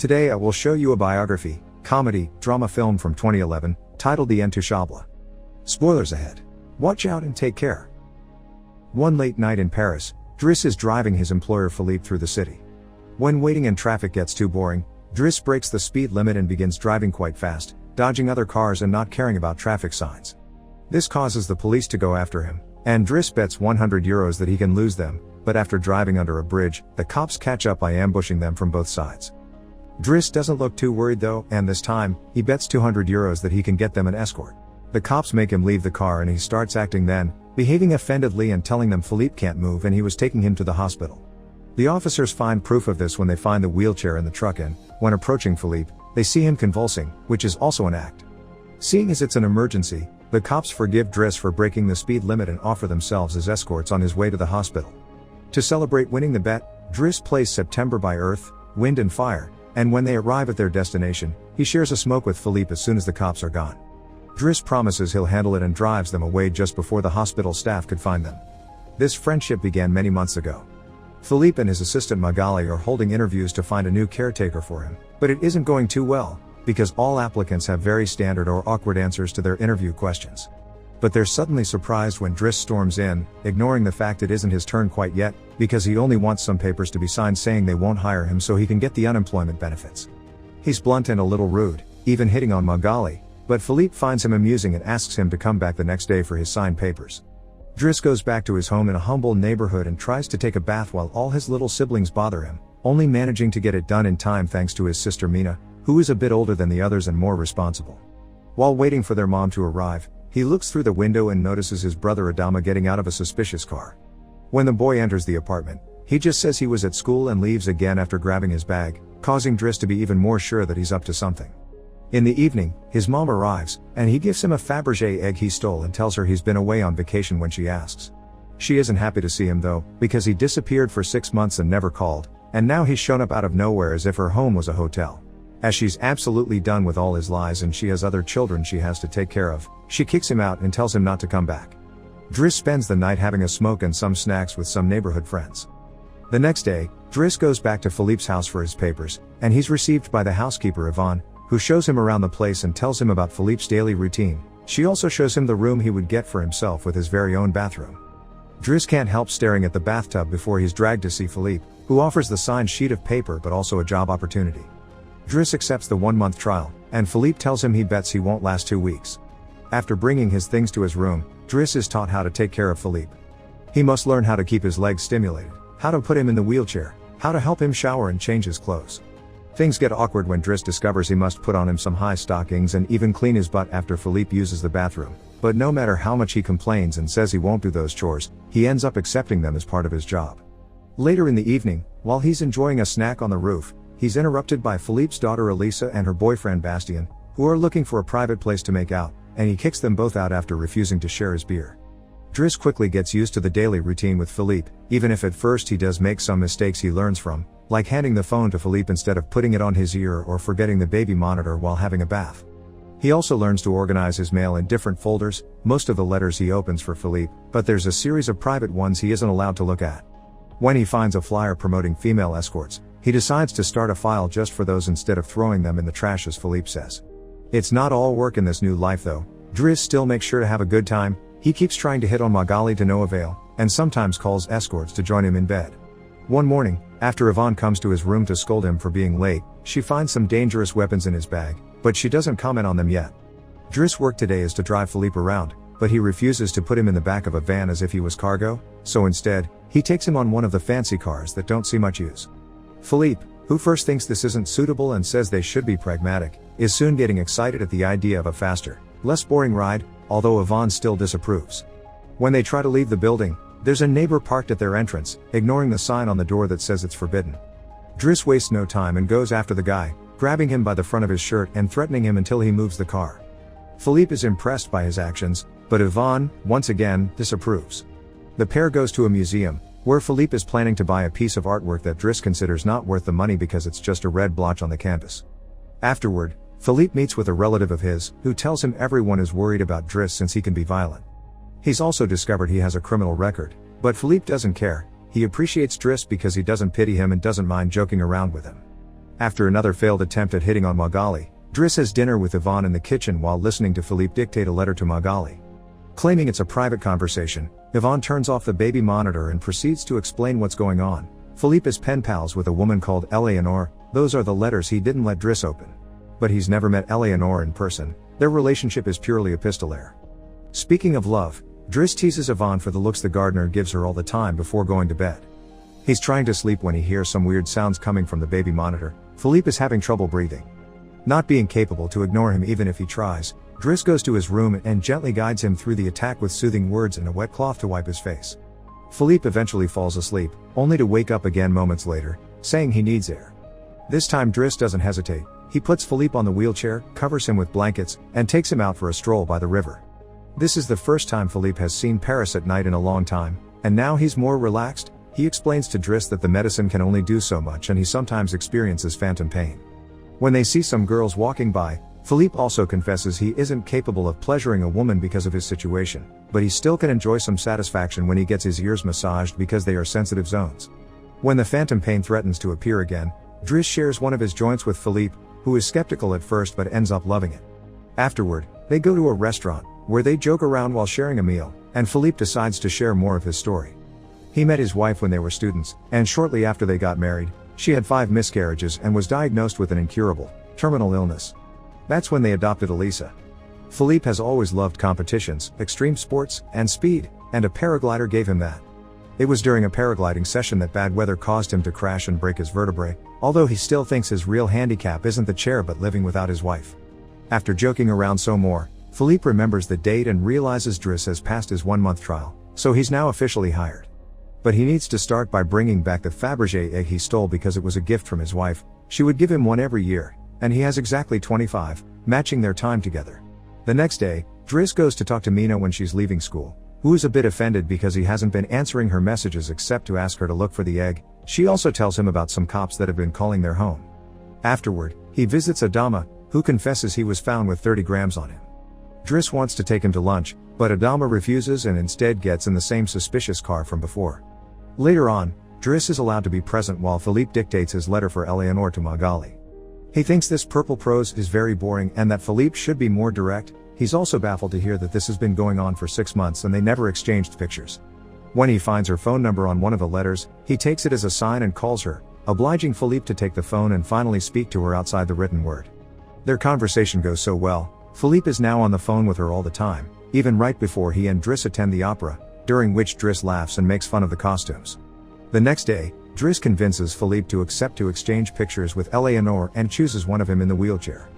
Today I will show you a biography, comedy, drama film from 2011, titled The Intouchable. Spoilers ahead. Watch out and take care. One late night in Paris, Driss is driving his employer Philippe through the city. When waiting in traffic gets too boring, Driss breaks the speed limit and begins driving quite fast, dodging other cars and not caring about traffic signs. This causes the police to go after him, and Driss bets €100 that he can lose them, but after driving under a bridge, the cops catch up by ambushing them from both sides. Driss doesn't look too worried though, and this time, he bets €200 that he can get them an escort. The cops make him leave the car and he starts acting then, behaving offendedly and telling them Philippe can't move and he was taking him to the hospital. The officers find proof of this when they find the wheelchair in the truck and, when approaching Philippe, they see him convulsing, which is also an act. Seeing as it's an emergency, the cops forgive Driss for breaking the speed limit and offer themselves as escorts on his way to the hospital. To celebrate winning the bet, Driss plays September by Earth, Wind and Fire, and when they arrive at their destination, he shares a smoke with Philippe as soon as the cops are gone. Driss promises he'll handle it and drives them away just before the hospital staff could find them. This friendship began many months ago. Philippe and his assistant Magali are holding interviews to find a new caretaker for him, but it isn't going too well, because all applicants have very standard or awkward answers to their interview questions. But they're suddenly surprised when Driss storms in, ignoring the fact it isn't his turn quite yet, because he only wants some papers to be signed saying they won't hire him so he can get the unemployment benefits. He's blunt and a little rude, even hitting on Magali, but Philippe finds him amusing and asks him to come back the next day for his signed papers. Driss goes back to his home in a humble neighborhood and tries to take a bath while all his little siblings bother him, only managing to get it done in time thanks to his sister Mina, who is a bit older than the others and more responsible. While waiting for their mom to arrive, he looks through the window and notices his brother Adama getting out of a suspicious car. When the boy enters the apartment, he just says he was at school and leaves again after grabbing his bag, causing Driss to be even more sure that he's up to something. In the evening, his mom arrives, and he gives him a Fabergé egg he stole and tells her he's been away on vacation when she asks. She isn't happy to see him though, because he disappeared for 6 months and never called, and now he's shown up out of nowhere as if her home was a hotel. As she's absolutely done with all his lies and she has other children she has to take care of, she kicks him out and tells him not to come back. Driss spends the night having a smoke and some snacks with some neighborhood friends. The next day, Driss goes back to Philippe's house for his papers, and he's received by the housekeeper Yvonne, who shows him around the place and tells him about Philippe's daily routine. She also shows him the room he would get for himself with his very own bathroom. Driss can't help staring at the bathtub before he's dragged to see Philippe, who offers the signed sheet of paper but also a job opportunity. Driss accepts the 1-month trial, and Philippe tells him he bets he won't last 2 weeks. After bringing his things to his room, Driss is taught how to take care of Philippe. He must learn how to keep his legs stimulated, how to put him in the wheelchair, how to help him shower and change his clothes. Things get awkward when Driss discovers he must put on him some high stockings and even clean his butt after Philippe uses the bathroom, but no matter how much he complains and says he won't do those chores, he ends up accepting them as part of his job. Later in the evening, while he's enjoying a snack on the roof, he's interrupted by Philippe's daughter Elisa and her boyfriend Bastien, who are looking for a private place to make out, and he kicks them both out after refusing to share his beer. Driss quickly gets used to the daily routine with Philippe, even if at first he does make some mistakes he learns from, like handing the phone to Philippe instead of putting it on his ear or forgetting the baby monitor while having a bath. He also learns to organize his mail in different folders, most of the letters he opens for Philippe, but there's a series of private ones he isn't allowed to look at. When he finds a flyer promoting female escorts, he decides to start a file just for those instead of throwing them in the trash as Philippe says. It's not all work in this new life though. Driss still makes sure to have a good time, he keeps trying to hit on Magali to no avail, and sometimes calls escorts to join him in bed. One morning, after Yvonne comes to his room to scold him for being late, she finds some dangerous weapons in his bag, but she doesn't comment on them yet. Driss' work today is to drive Philippe around, but he refuses to put him in the back of a van as if he was cargo, so instead, he takes him on one of the fancy cars that don't see much use. Philippe, who first thinks this isn't suitable and says they should be pragmatic, is soon getting excited at the idea of a faster, less boring ride, although Yvonne still disapproves. When they try to leave the building, there's a neighbor parked at their entrance, ignoring the sign on the door that says it's forbidden. Driss wastes no time and goes after the guy, grabbing him by the front of his shirt and threatening him until he moves the car. Philippe is impressed by his actions, but Yvonne, once again, disapproves. The pair goes to a museum, where Philippe is planning to buy a piece of artwork that Driss considers not worth the money because it's just a red blotch on the canvas. Afterward, Philippe meets with a relative of his, who tells him everyone is worried about Driss since he can be violent. He's also discovered he has a criminal record, but Philippe doesn't care. He appreciates Driss because he doesn't pity him and doesn't mind joking around with him. After another failed attempt at hitting on Magali, Driss has dinner with Yvonne in the kitchen while listening to Philippe dictate a letter to Magali. Claiming it's a private conversation, Yvonne turns off the baby monitor and proceeds to explain what's going on. Philippe is pen pals with a woman called Eleanor. Those are the letters he didn't let Driss open. But he's never met Eleanor in person. Their relationship is purely epistolary. Speaking of love, Driss teases Yvonne for the looks the gardener gives her all the time before going to bed. He's trying to sleep when he hears some weird sounds coming from the baby monitor. Philippe is having trouble breathing. Not being capable to ignore him even if he tries, Driss goes to his room and gently guides him through the attack with soothing words and a wet cloth to wipe his face. Philippe eventually falls asleep, only to wake up again moments later, saying he needs air. This time Driss doesn't hesitate. He puts Philippe on the wheelchair, covers him with blankets, and takes him out for a stroll by the river. This is the first time Philippe has seen Paris at night in a long time, and now he's more relaxed. He explains to Driss that the medicine can only do so much and he sometimes experiences phantom pain. When they see some girls walking by, Philippe also confesses he isn't capable of pleasuring a woman because of his situation, but he still can enjoy some satisfaction when he gets his ears massaged because they are sensitive zones. When the phantom pain threatens to appear again, Driss shares one of his joints with Philippe, who is skeptical at first but ends up loving it. Afterward, they go to a restaurant, where they joke around while sharing a meal, and Philippe decides to share more of his story. He met his wife when they were students, and shortly after they got married, she had 5 miscarriages and was diagnosed with an incurable, terminal illness. That's when they adopted Elisa. Philippe has always loved competitions, extreme sports, and speed, and a paraglider gave him that. It was during a paragliding session that bad weather caused him to crash and break his vertebrae, although he still thinks his real handicap isn't the chair but living without his wife. After joking around some more, Philippe remembers the date and realizes Driss has passed his 1-month trial, so he's now officially hired. But he needs to start by bringing back the Fabergé egg he stole because it was a gift from his wife. She would give him one every year, and he has exactly 25, matching their time together. The next day, Driss goes to talk to Mina when she's leaving school, who is a bit offended because he hasn't been answering her messages except to ask her to look for the egg. She also tells him about some cops that have been calling their home. Afterward, he visits Adama, who confesses he was found with 30 grams on him. Driss wants to take him to lunch, but Adama refuses and instead gets in the same suspicious car from before. Later on, Driss is allowed to be present while Philippe dictates his letter for Eleanor to Magali. He thinks this purple prose is very boring and that Philippe should be more direct. He's also baffled to hear that this has been going on for 6 months and they never exchanged pictures. When he finds her phone number on one of the letters, he takes it as a sign and calls her, obliging Philippe to take the phone and finally speak to her outside the written word. Their conversation goes so well, Philippe is now on the phone with her all the time, even right before he and Driss attend the opera, during which Driss laughs and makes fun of the costumes. The next day, Driss convinces Philippe to accept to exchange pictures with Eleanor and chooses one of him in the wheelchair.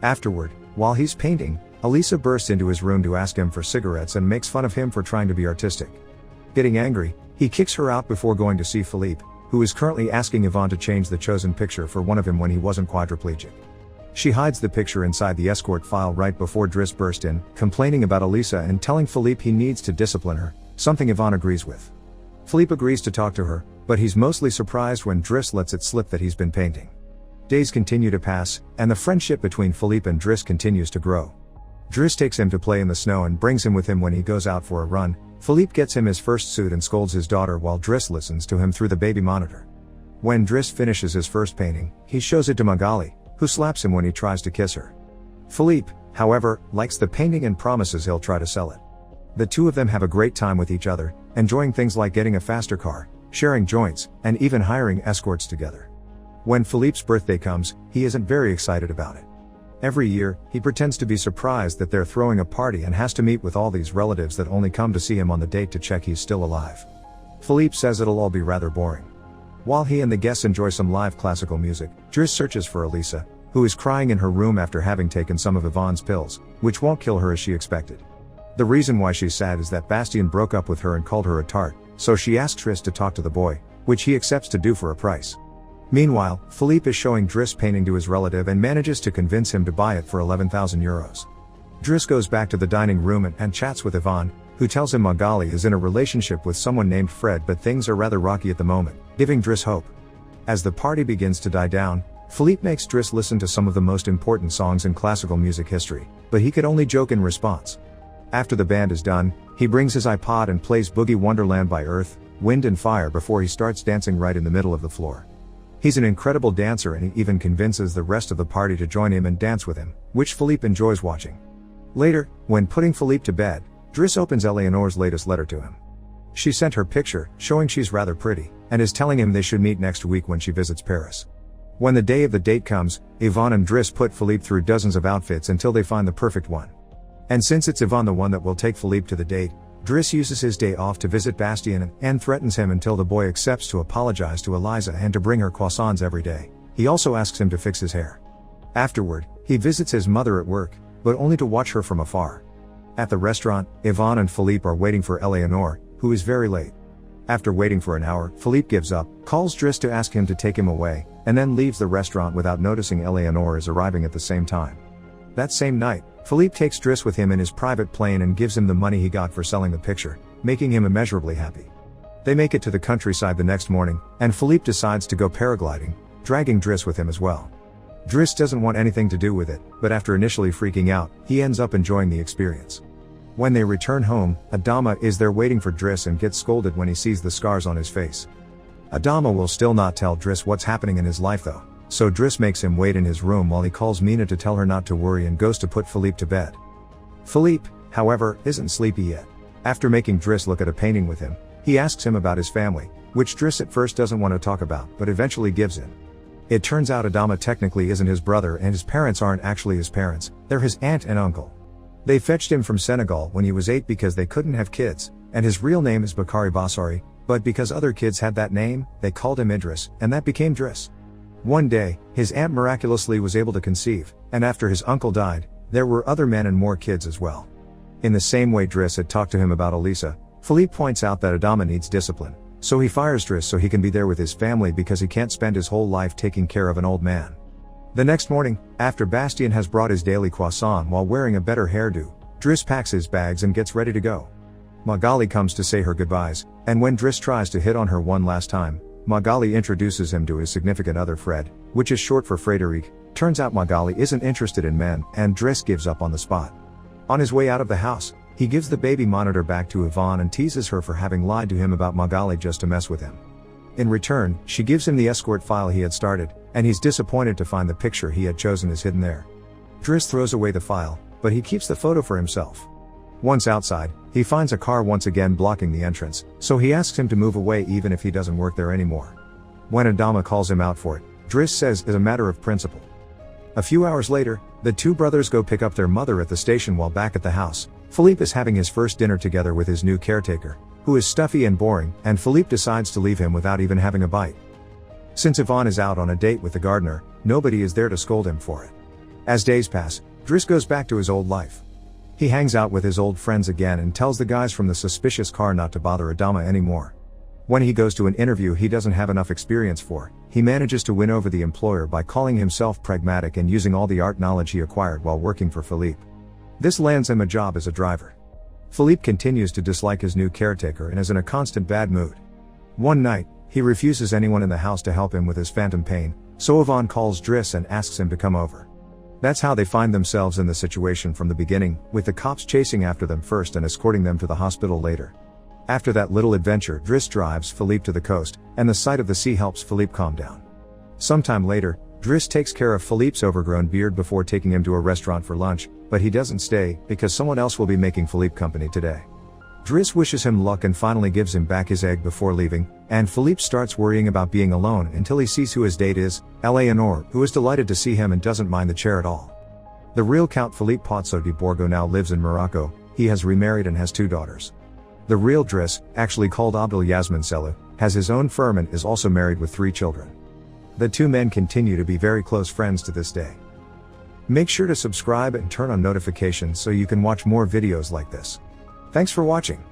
Afterward, while he's painting, Elisa bursts into his room to ask him for cigarettes and makes fun of him for trying to be artistic. Getting angry, he kicks her out before going to see Philippe, who is currently asking Yvonne to change the chosen picture for one of him when he wasn't quadriplegic. She hides the picture inside the escort file right before Driss burst in, complaining about Elisa and telling Philippe he needs to discipline her, something Yvonne agrees with. Philippe agrees to talk to her, but he's mostly surprised when Driss lets it slip that he's been painting. Days continue to pass, and the friendship between Philippe and Driss continues to grow. Driss takes him to play in the snow and brings him with him when he goes out for a run. Philippe gets him his first suit and scolds his daughter while Driss listens to him through the baby monitor. When Driss finishes his first painting, he shows it to Magali, who slaps him when he tries to kiss her. Philippe, however, likes the painting and promises he'll try to sell it. The two of them have a great time with each other, enjoying things like getting a faster car, sharing joints, and even hiring escorts together. When Philippe's birthday comes, he isn't very excited about it. Every year, he pretends to be surprised that they're throwing a party and has to meet with all these relatives that only come to see him on the date to check he's still alive. Philippe says it'll all be rather boring. While he and the guests enjoy some live classical music, Driss searches for Elisa, who is crying in her room after having taken some of Yvonne's pills, which won't kill her as she expected. The reason why she's sad is that Bastien broke up with her and called her a tart, so she asks Driss to talk to the boy, which he accepts to do for a price. Meanwhile, Philippe is showing Driss painting to his relative and manages to convince him to buy it for 11,000 euros. Driss goes back to the dining room and chats with Yvonne, who tells him Magali is in a relationship with someone named Fred, but things are rather rocky at the moment, giving Driss hope. As the party begins to die down, Philippe makes Driss listen to some of the most important songs in classical music history, but he could only joke in response. After the band is done, he brings his iPod and plays Boogie Wonderland by Earth, Wind and Fire before he starts dancing right in the middle of the floor. He's an incredible dancer and he even convinces the rest of the party to join him and dance with him, which Philippe enjoys watching. Later, when putting Philippe to bed, Driss opens Eleanor's latest letter to him. She sent her picture, showing she's rather pretty, and is telling him they should meet next week when she visits Paris. When the day of the date comes, Yvonne and Driss put Philippe through dozens of outfits until they find the perfect one. And since it's Yvonne the one that will take Philippe to the date, Driss uses his day off to visit Bastien and threatens him until the boy accepts to apologize to Eliza and to bring her croissants every day. He also asks him to fix his hair. Afterward, he visits his mother at work, but only to watch her from afar. At the restaurant, Yvonne and Philippe are waiting for Eleanor, who is very late. After waiting for an hour, Philippe gives up, calls Driss to ask him to take him away, and then leaves the restaurant without noticing Eleanor is arriving at the same time. That same night, Philippe takes Driss with him in his private plane and gives him the money he got for selling the picture, making him immeasurably happy. They make it to the countryside the next morning, and Philippe decides to go paragliding, dragging Driss with him as well. Driss doesn't want anything to do with it, but after initially freaking out, he ends up enjoying the experience. When they return home, Adama is there waiting for Driss and gets scolded when he sees the scars on his face. Adama will still not tell Driss what's happening in his life though, so Driss makes him wait in his room while he calls Mina to tell her not to worry and goes to put Philippe to bed. Philippe, however, isn't sleepy yet. After making Driss look at a painting with him, he asks him about his family, which Driss at first doesn't want to talk about but eventually gives in. It turns out Adama technically isn't his brother and his parents aren't actually his parents, they're his aunt and uncle. They fetched him from Senegal when he was 8 because they couldn't have kids, and his real name is Bakari Bassari, but because other kids had that name, they called him Idris, and that became Driss. One day, his aunt miraculously was able to conceive, and after his uncle died, there were other men and more kids as well. In the same way Driss had talked to him about Elisa, Philippe points out that Adama needs discipline, so he fires Driss so he can be there with his family because he can't spend his whole life taking care of an old man. The next morning, after Bastien has brought his daily croissant while wearing a better hairdo, Driss packs his bags and gets ready to go. Magali comes to say her goodbyes, and when Driss tries to hit on her one last time, Magali introduces him to his significant other Fred, which is short for Frédéric. Turns out Magali isn't interested in men, and Driss gives up on the spot. On his way out of the house, he gives the baby monitor back to Yvonne and teases her for having lied to him about Magali just to mess with him. In return, she gives him the escort file he had started, and he's disappointed to find the picture he had chosen is hidden there. Driss throws away the file, but he keeps the photo for himself. Once outside, he finds a car once again blocking the entrance, so he asks him to move away even if he doesn't work there anymore. When Adama calls him out for it, Driss says it's a matter of principle. A few hours later, the two brothers go pick up their mother at the station while back at the house. Philippe is having his first dinner together with his new caretaker, who is stuffy and boring, and Philippe decides to leave him without even having a bite. Since Yvonne is out on a date with the gardener, nobody is there to scold him for it. As days pass, Driss goes back to his old life. He hangs out with his old friends again and tells the guys from the suspicious car not to bother Adama anymore. When he goes to an interview he doesn't have enough experience for, he manages to win over the employer by calling himself pragmatic and using all the art knowledge he acquired while working for Philippe. This lands him a job as a driver. Philippe continues to dislike his new caretaker and is in a constant bad mood. One night, he refuses anyone in the house to help him with his phantom pain, so Yvonne calls Driss and asks him to come over. That's how they find themselves in the situation from the beginning, with the cops chasing after them first and escorting them to the hospital later. After that little adventure, Driss drives Philippe to the coast, and the sight of the sea helps Philippe calm down. Sometime later, Driss takes care of Philippe's overgrown beard before taking him to a restaurant for lunch, but he doesn't stay, because someone else will be making Philippe company today. Driss wishes him luck and finally gives him back his egg before leaving, and Philippe starts worrying about being alone until he sees who his date is, Eleanor, who is delighted to see him and doesn't mind the chair at all. The real Count Philippe Pozzo di Borgo now lives in Morocco. He has remarried and has 2 daughters. The real Driss, actually called Abdel Yasmin Selou, has his own firm and is also married with 3 children. The 2 men continue to be very close friends to this day. Make sure to subscribe and turn on notifications so you can watch more videos like this. Thanks for watching.